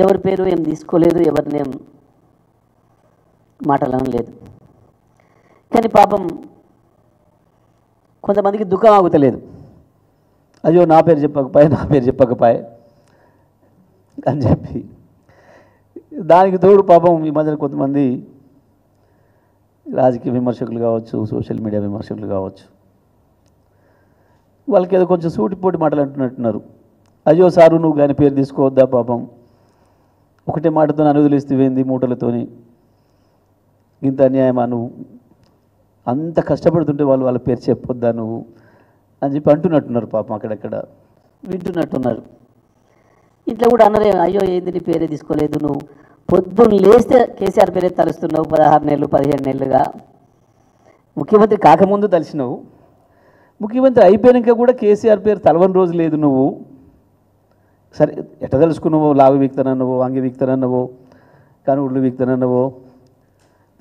ఎవరి పేరు ఏం తీసుకోలేదు, ఎవరిని ఏం మాటలను లేదు. కానీ పాపం కొంతమందికి దుఃఖం ఆగుతలేదు. అయ్యో నా పేరు చెప్పకపోయే అని చెప్పి దానికి తోడు పాపం ఈ మధ్యన కొంతమంది రాజకీయ విమర్శకులు కావచ్చు, సోషల్ మీడియా విమర్శకులు కావచ్చు, వాళ్ళకి ఏదో కొంచెం సూటిపోటి మాటలు అంటున్నట్టున్నారు. అయ్యో సారు నువ్వు కానీ పేరు తీసుకోవద్దా, పాపం ఒకటే మాటతో అనువదిలిస్తేవేంది మూటలతోని, ఇంత అన్యాయమా, నువ్వు అంత కష్టపడుతుంటే వాళ్ళ పేరు చెప్పొద్దా నువ్వు అని చెప్పి అంటున్నట్టున్నారు. పాపం అక్కడక్కడ వింటున్నట్టున్నారు. ఇంట్లో కూడా అన్నరే, అయ్యో ఏంది నీ పేరే తీసుకోలేదు, నువ్వు పొద్దున్న లేస్తే కేసీఆర్ పేరే తలుస్తున్నావు, 16 నెలలు 15 నెలలుగా ముఖ్యమంత్రి కాకముందు తలిసినావు, ముఖ్యమంత్రి అయిపోయాక కూడా కేసీఆర్ పేరు తలవని రోజు లేదు. నువ్వు సరే ఎట్ట తెలుసుకున్నావో, లాగు వీక్తానన్నావో, అంగి వీక్తానన్నావో, కనుగుడ్లు వీక్తానన్నావో,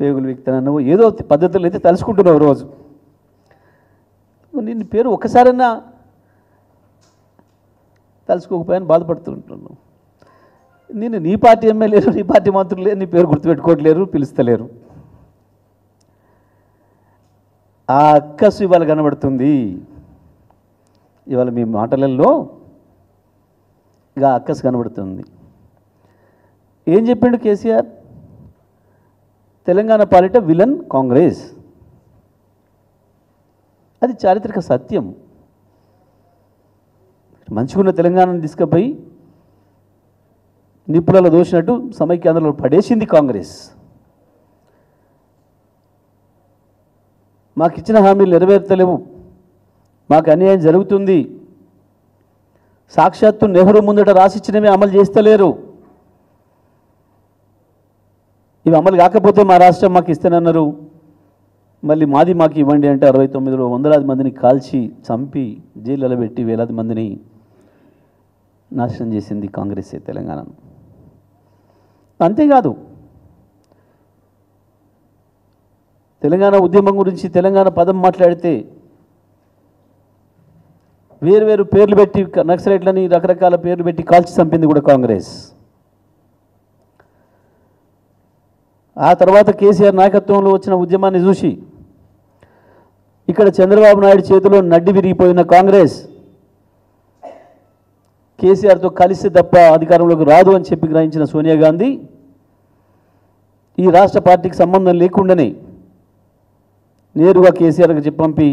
పేగులు వీక్తానన్నావో, ఏదో పద్ధతులు అయితే తలుసుకుంటున్నావు రోజు. నిన్ను పేరు ఒక్కసారన్నా తలుసుకోకపోయాని బాధపడుతుంటున్నావు. నేను నీ పార్టీ ఎమ్మెల్యేలు, నీ పార్టీ మంత్రులు లేరు, నీ పేరు గుర్తుపెట్టుకోవట్లేరు, పిలుస్తలేరు. ఆ అక్కసు ఇవాళ కనబడుతుంది. ఇవాళ మీ మాటలలో ఇక అక్కసు కనబడుతుంది. ఏం చెప్పిండు కేసీఆర్? తెలంగాణ పాలిట విలన్ కాంగ్రెస్. అది చారిత్రక సత్యం. మంచిగున్న తెలంగాణను తీసుకుపోయి నిప్పులలో దోసినట్టు సమైక్యాంధ్రలో పడేసింది కాంగ్రెస్. మాకు ఇచ్చిన హామీలు నెరవేర్తలేవు, మాకు అన్యాయం జరుగుతుంది, సాక్షాత్తు నెహ్రూ ముందట రాసిచ్చినవి అమలు చేస్తలేరు, ఇవి అమలు కాకపోతే మా రాష్ట్రం మాకు ఇస్తానన్నారు, మళ్ళీ మాది మాకు ఇవ్వండి అంటే 69లో వందలాది మందిని కాల్చి చంపి జైళ్ళలో పెట్టి వేలాది మందిని నాశనం చేసింది కాంగ్రెసే తెలంగాణను. అంతేకాదు, తెలంగాణ ఉద్యమం గురించి తెలంగాణ పదం మాట్లాడితే వేరు పేర్లు పెట్టి నక్సలైట్లని రకరకాల పేర్లు పెట్టి కాల్చి చంపింది కూడా కాంగ్రెస్. ఆ తర్వాత కేసీఆర్ నాయకత్వంలో వచ్చిన ఉద్యమాన్ని చూసి ఇక్కడ చంద్రబాబు నాయుడు చేతిలో నడ్డి విరిగిపోయిన కాంగ్రెస్ కేసీఆర్తో కలిసి తప్ప అధికారంలోకి రాదు అని చెప్పి గ్రహించిన సోనియా గాంధీ ఈ రాష్ట్ర పార్టీకి సంబంధం లేకుండానే నేరుగా కేసీఆర్కి చెప్పంపి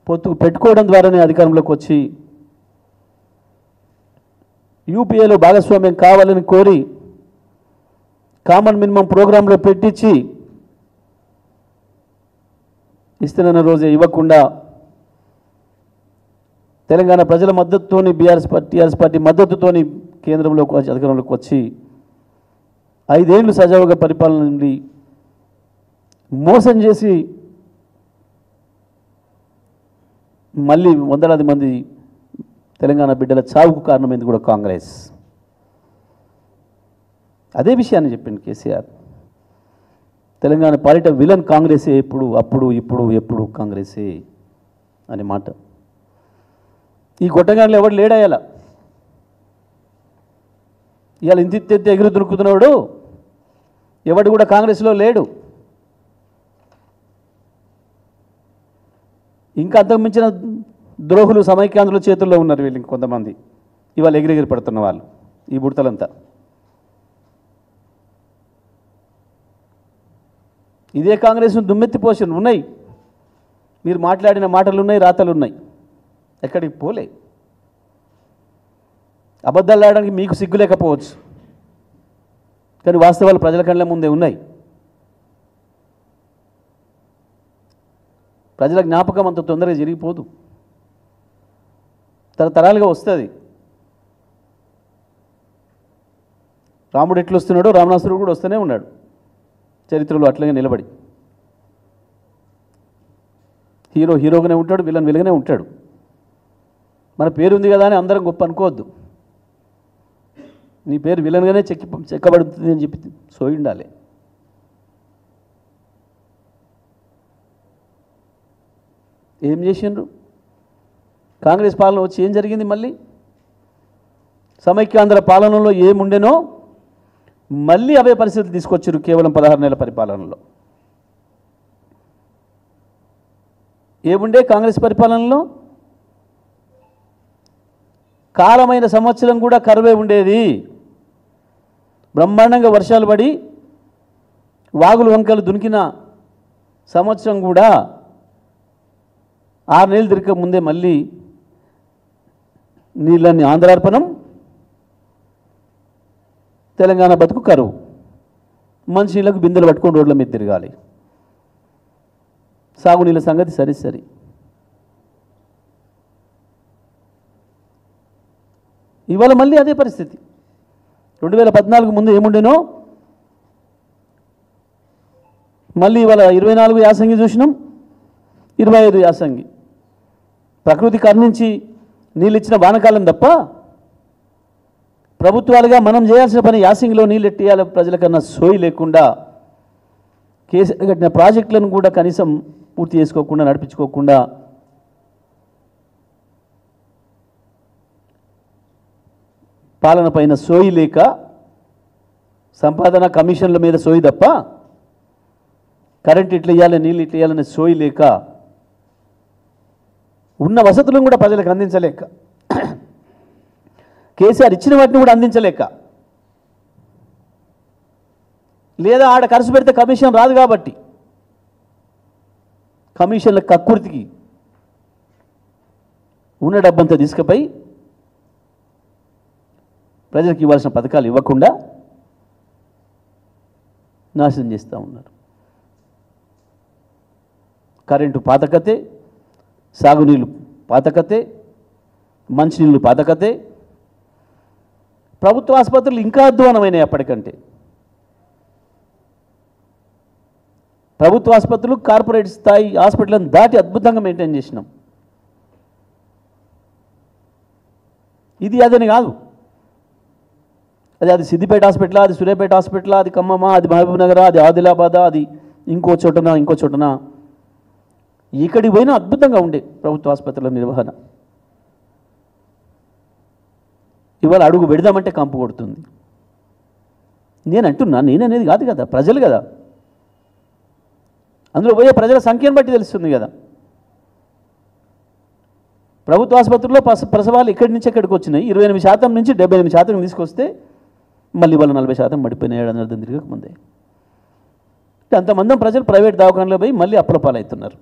పొత్తుకు పెట్టుకోవడం ద్వారానే అధికారంలోకి వచ్చి యూపీఏలో భాగస్వామ్యం కావాలని కోరి కామన్ మినిమం ప్రోగ్రాంలో పెట్టించి ఇస్తున్న రోజే ఇవ్వకుండా తెలంగాణ ప్రజల మద్దతుతోని టీఆర్ఎస్ పార్టీ మద్దతుతోని కేంద్రంలోకి వచ్చి అధికారంలోకి వచ్చి 5 ఏళ్ళు సజావుగా పరిపాలన నుండి మోసం చేసి మళ్ళీ వందలాది మంది తెలంగాణ బిడ్డల చావుకు కారణమైంది కూడా కాంగ్రెస్. అదే విషయాన్ని చెప్పింది కేసీఆర్. తెలంగాణ పాలిట విలన్ కాంగ్రెసే, ఎప్పుడు అప్పుడు ఇప్పుడు ఎప్పుడు కాంగ్రెసే అనే మాట. ఈ గొట్టగాళ్ళు ఎవడు లేడాయాల, ఇవాళ ఇంత ఎగురు దొరుకుతున్నాడు ఎవడు కూడా కాంగ్రెస్లో లేడు. ఇంకా అంతకుమించిన ద్రోహులు సమైక్యాంధ్రుల చేతుల్లో ఉన్నారు వీళ్ళు కొంతమంది, ఇవాళ ఎగిరెగిరి పడుతున్న వాళ్ళు ఈ బుడతలంతా. ఇదే కాంగ్రెస్ను దుమ్మెత్తిపోషన్ ఉన్నాయి, మీరు మాట్లాడిన మాటలు ఉన్నాయి, రాతలు ఉన్నాయి, ఎక్కడికి పోలే. అబద్ధాలు ఆడడానికి మీకు సిగ్గు లేకపోవచ్చు, కానీ వాస్తవాలు ప్రజల కళ్ళ ముందే ఉన్నాయి. ప్రజల జ్ఞాపకం అంత తొందరగా జరిగిపోదు, తరతరాలుగా వస్తుంది. రాముడు ఎట్లు వస్తున్నాడో రావణాసురుడు కూడా వస్తూనే ఉన్నాడు చరిత్రలో అట్లాగే నిలబడి. హీరోగానే ఉంటాడు, విలన్గానే ఉంటాడు. మన పేరు ఉంది కదా అని అందరం గొప్ప అనుకోవద్దు. నీ పేరు విలన్గానే చెక్కబడుతుంది అని చెప్పి సోయి ఉండాలి. ఏం చేసిండ్రు? కాంగ్రెస్ పాలన వచ్చి ఏం జరిగింది? మళ్ళీ సమైక్యాంధ్ర పాలనలో ఏముండెనో మళ్ళీ అవే పరిస్థితులు తీసుకొచ్చారు కేవలం 16 నెలల పరిపాలనలో. ఏముండే కాంగ్రెస్ పరిపాలనలో? కాలమైన సంవత్సరం కూడా కరువే ఉండేది. బ్రహ్మాండంగా వర్షాలు పడి వాగులు వంకలు దునికిన సంవత్సరం కూడా 6 నెలలు తిరగక ముందే మళ్ళీ నీళ్ళని ఆంధ్రార్పణం, తెలంగాణ బతుకు కరువు. మంచినీళ్ళకు బిందెలు పట్టుకొని రోడ్ల మీద తిరగాలి. సాగునీళ్ళ సంగతి సరి. ఇవాళ మళ్ళీ అదే పరిస్థితి. 2014 ముందు ఏముండేనో మళ్ళీ ఇవాళ 24 యాసంగి చూసినాం, 25 యాసంగి. ప్రకృతి కరుణించి నీళ్ళు ఇచ్చిన వానకాలం తప్ప ప్రభుత్వాలుగా మనం చేయాల్సిన పని యాసంగిలో నీళ్ళు ఎట్టియాల ప్రజలకన్నా సోయి లేకుండా కేసీఆర్ కట్టిన ప్రాజెక్టులను కూడా కనీసం పూర్తి చేసుకోకుండా నడిపించుకోకుండా పాలన పైన సోయి లేక సంపాదన కమిషన్ల మీద సోయి తప్ప కరెంట్ ఇట్లా ఇవ్వాలి నీళ్ళు ఇట్లా ఇవ్వాలనే సోయి లేక ఉన్న వసతులను కూడా ప్రజలకు అందించలేక కేసీఆర్ ఇచ్చిన వాటిని కూడా అందించలేక లేదా ఆడ ఖర్చు పెడితే కమిషన్ రాదు కాబట్టి కమిషన్ల కక్కుర్తికి ఉన్న డబ్బంతా తీసుకుపోయి ప్రజలకు ఇవ్వాల్సిన పథకాలు ఇవ్వకుండా నాశనం చేస్తూ ఉన్నారు. కరెంటు పాతకతే, సాగునీళ్ళు పాతకతే, మంచినీళ్ళు పాతకతే. ప్రభుత్వ ఆసుపత్రులు ఇంకా అధ్వానమైనవి అప్పటికంటే. ప్రభుత్వ ఆసుపత్రులు కార్పొరేట్ స్థాయి హాస్పిటల్ని దాటి అద్భుతంగా మెయింటైన్ చేసినాం. ఇది అదని కాదు, అది సిద్దిపేట హాస్పిటల్, అది సూర్యాపేట హాస్పిటల్, అది ఖమ్మమ, అది మహబూబ్ నగర్, అది ఆదిలాబాద్, అది ఇంకో చోటన ఇక్కడికి పోయినా అద్భుతంగా ఉండే ప్రభుత్వ ఆసుపత్రుల నిర్వహణ. ఇవాళ అడుగు పెడదామంటే కంపు కొడుతుంది. నేననేది కాదు కదా, ప్రజలు కదా, అందులో పోయే ప్రజల సంఖ్యను బట్టి తెలుస్తుంది కదా. ప్రభుత్వ ఆసుపత్రుల్లో ప్రసవాలు ఇక్కడి నుంచి ఎక్కడికి వచ్చినాయి 28% నుంచి 78% తీసుకొస్తే మళ్ళీ వాళ్ళు 40% పడిపోయినాయి 7 నెలలు తిరగక ముందే. అంతమంది ప్రజలు ప్రైవేట్ దవాఖానలో పోయి మళ్ళీ అప్రపాలవుతున్నారు.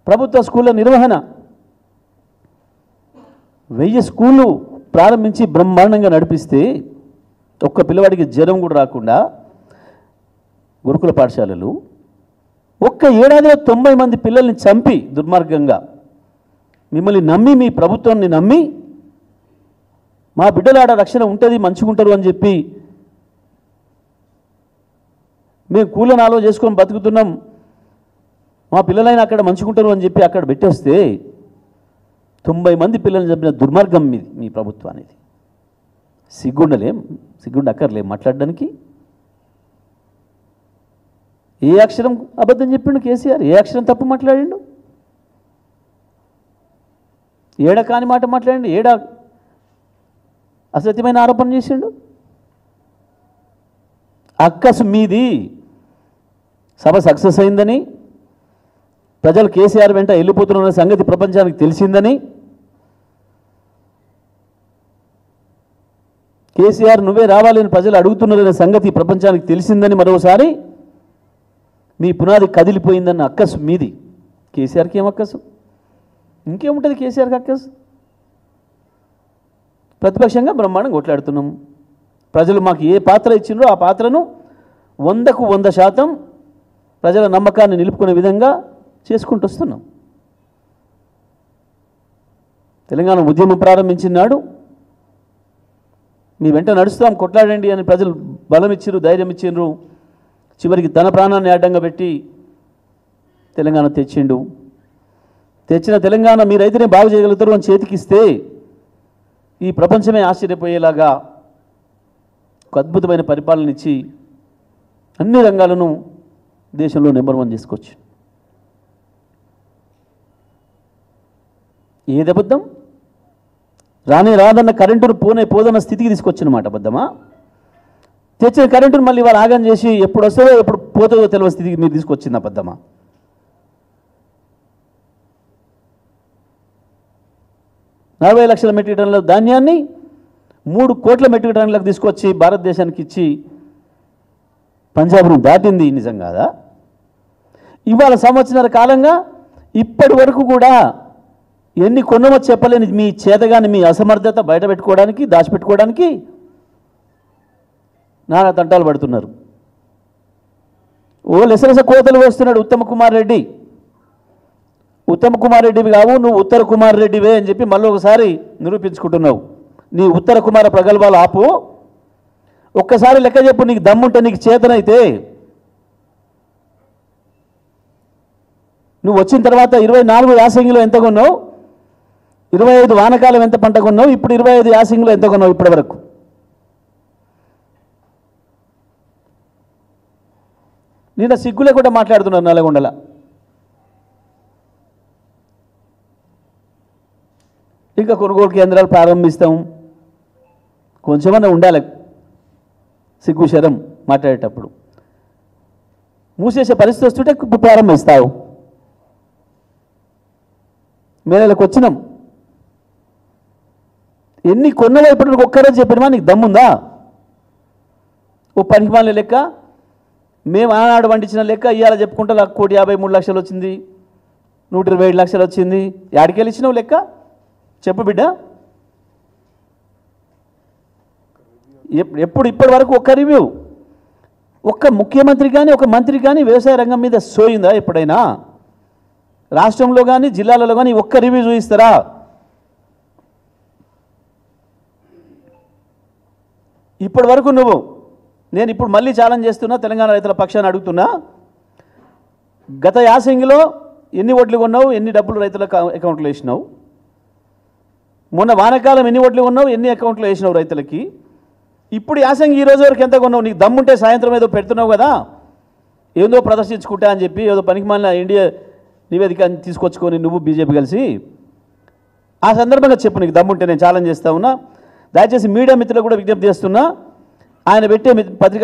ప్రభుత్వ స్కూళ్ళ నిర్వహణ 1000 స్కూళ్ళు ప్రారంభించి బ్రహ్మాండంగా నడిపిస్తే ఒక్క పిల్లవాడికి జ్వరం కూడా రాకుండా గురుకుల పాఠశాలలు ఒక్క ఏడాదిలో 90 మంది పిల్లల్ని చంపి దుర్మార్గంగా మిమ్మల్ని నమ్మి, మీ ప్రభుత్వాన్ని నమ్మి, మా బిడ్డల ఆడ రక్షణ ఉంటుంది మంచిగుంటారు అని చెప్పి మేము కూలనాలో చేసుకొని బతుకుతున్నాం, మా పిల్లలైనా అక్కడ మంచిగుంటారు అని చెప్పి అక్కడ పెట్టేస్తే 90 మంది పిల్లల్ని చంపిన దుర్మార్గం మీది మీ ప్రభుత్వానికి. సిగ్గుండక్కర్లేం మాట్లాడడానికి. ఏ అక్షరం అబద్ధం చెప్పిండు కేసీఆర్? ఏ అక్షరం తప్పు మాట్లాడిండు? ఏడ కాని మాట మాట్లాడిండు? ఏడా అసత్యమైన ఆరోపణ చేసిండు? అక్కసు మీది. సభ సక్సెస్ అయిందని, ప్రజలు కేసీఆర్ వెంట వెళ్ళిపోతున్న సంగతి ప్రపంచానికి తెలిసిందని, కేసీఆర్ నువ్వే రావాలని ప్రజలు అడుగుతున్నారనే సంగతి ప్రపంచానికి తెలిసిందని మరోసారి మీ పునాది కదిలిపోయిందన్న అక్కసు మీది. కేసీఆర్కి ఏం అక్కసు? ఇంకేముంటుంది కేసీఆర్కి అక్కసు? ప్రతిపక్షంగా బ్రహ్మాండంగా కొట్లాడుతున్నాం. ప్రజలు మాకు ఏ పాత్ర ఇచ్చిండ్రో ఆ పాత్రను 100కు 100% ప్రజల నమ్మకాన్ని నిలుపుకునే విధంగా చేసుకుంటూ వస్తున్నాం. తెలంగాణ ఉద్యమం ప్రారంభించిన నాడు మీ వెంట నడుస్తాం, కొట్లాడండి అని ప్రజలు బలం ఇచ్చిర్రు, ధైర్యం ఇచ్చిండ్రు. చివరికి తన ప్రాణాన్ని అడ్డంగా పెట్టి తెలంగాణ తెచ్చిండు. తెచ్చిన తెలంగాణ మీరైతేనే బాగు చేయగలుగుతారు అని చేతికిస్తే ఈ ప్రపంచమే ఆశ్చర్యపోయేలాగా ఒక అద్భుతమైన పరిపాలన ఇచ్చి అన్ని రంగాలను దేశంలో నెంబర్ 1 చేసుకోవచ్చు. ఏది అబద్ధం? రాదన్న కరెంటును పోదన్న స్థితికి తీసుకొచ్చినమాట అబద్ధమా? తెచ్చిన కరెంటును మళ్ళీ వాళ్ళు ఆగం చేసి ఎప్పుడు వస్తుందో ఎప్పుడు పోతుందో తెలియని స్థితికి మీరు తీసుకొచ్చింది అబద్ధమా? 40 లక్షల మెట్రిక్ టన్నుల ధాన్యాన్ని 3 కోట్ల మెట్రిక్ టన్నులకు తీసుకొచ్చి భారతదేశానికి ఇచ్చి పంజాబ్ను దాటింది నిజం కాదా? ఇవాళ సంవత్సరాల కాలంగా ఇప్పటి వరకు కూడా ఎన్ని కొన్నమో చెప్పలేని మీ చేతగాని మీ అసమర్థత బయట పెట్టుకోవడానికి దాచిపెట్టుకోవడానికి నానా తంటాలు పడుతున్నారు. ఓ లెసలస కోతలు వేస్తున్నాడు ఉత్తమ్ కుమార్ రెడ్డి. ఉత్తమ్ కుమార్ రెడ్డివి కావు, నువ్వు ఉత్తర కుమార్ రెడ్డివే అని చెప్పి మళ్ళీ ఒకసారి నిరూపించుకుంటున్నావు. నీ ఉత్తర కుమార ప్రగల్భాలు ఆపు. ఒక్కసారి లెక్క చెప్పు, నీకు దమ్ముంటే, నీకు చేతనైతే. నువ్వు వచ్చిన తర్వాత 24 యాసంగిలో ఎంత కొన్నావు, 25 వానకాలం ఎంత పంట కొన్నావు, ఇప్పుడు 25 యాసంగిలో ఎంత కొన్నావు ఇప్పటి వరకు? నిన్న సిగ్గులే కూడా మాట్లాడుతున్నారు నల్గొండల. ఇంకా కొనుగోలు కేంద్రాలు ప్రారంభిస్తాం, కొంచెమన్నా ఉండాలి సిగ్గు శరం మాట్లాడేటప్పుడు. మూసేసే పరిస్థితి వస్తుంటే ప్రారంభిస్తావు. మేరకు వచ్చినాం, ఎన్ని కొన్నవో ఇప్పటికి ఒక్కరే చెప్పినమా? నీకు దమ్ముందా? ఓ పనికిమాల లెక్క మేము ఆనాడు వండించిన లెక్క ఇవాళ చెప్పుకుంటా 1,53,00,000 వచ్చింది, 127 లక్షలు వచ్చింది. యాడికెళ్ళి ఇచ్చినావు లెక్క చెప్పు బిడ్డ. ఇప్పటి వరకు ఒక్క రివ్యూ, ఒక్క ముఖ్యమంత్రి కానీ ఒక మంత్రి కానీ వ్యవసాయ రంగం మీద సోయిందా ఎప్పుడైనా? రాష్ట్రంలో కానీ జిల్లాలలో కానీ ఒక్క రివ్యూ చూపిస్తారా? ఇప్పటి వరకు నేను ఇప్పుడు మళ్ళీ ఛాలెంజ్ చేస్తున్నా, తెలంగాణ రైతుల పక్షాన్ని అడుగుతున్నా, గత యాసంగిలో ఎన్ని ఓట్లు కొన్నావు, ఎన్ని డబ్బులు రైతుల అకౌంట్లో వేసినావు? మొన్న వానకాలం ఎన్ని ఓట్లు కొన్నావు, ఎన్ని అకౌంట్లో వేసినావు రైతులకి? ఇప్పుడు యాసంగి ఈ రోజు వరకు ఎంత కొన్నావు? నీకు దమ్ముంటే సాయంత్రం ఏదో పెడుతున్నావు కదా, ఏదో ప్రదర్శించుకుంటా అని చెప్పి ఏదో పనికిమాలిన ఇండియా నివేదిక తీసుకొచ్చుకొని నువ్వు బీజేపీ కలిసి, ఆ సందర్భంగా చెప్పు నీకు దమ్ముంటే. నేను ఛాలెంజ్ చేస్తా ఉన్నా. దయచేసి మీడియా మిత్రులకు కూడా విజ్ఞప్తి చేస్తున్నా, ఆయన పెట్టే పత్రికా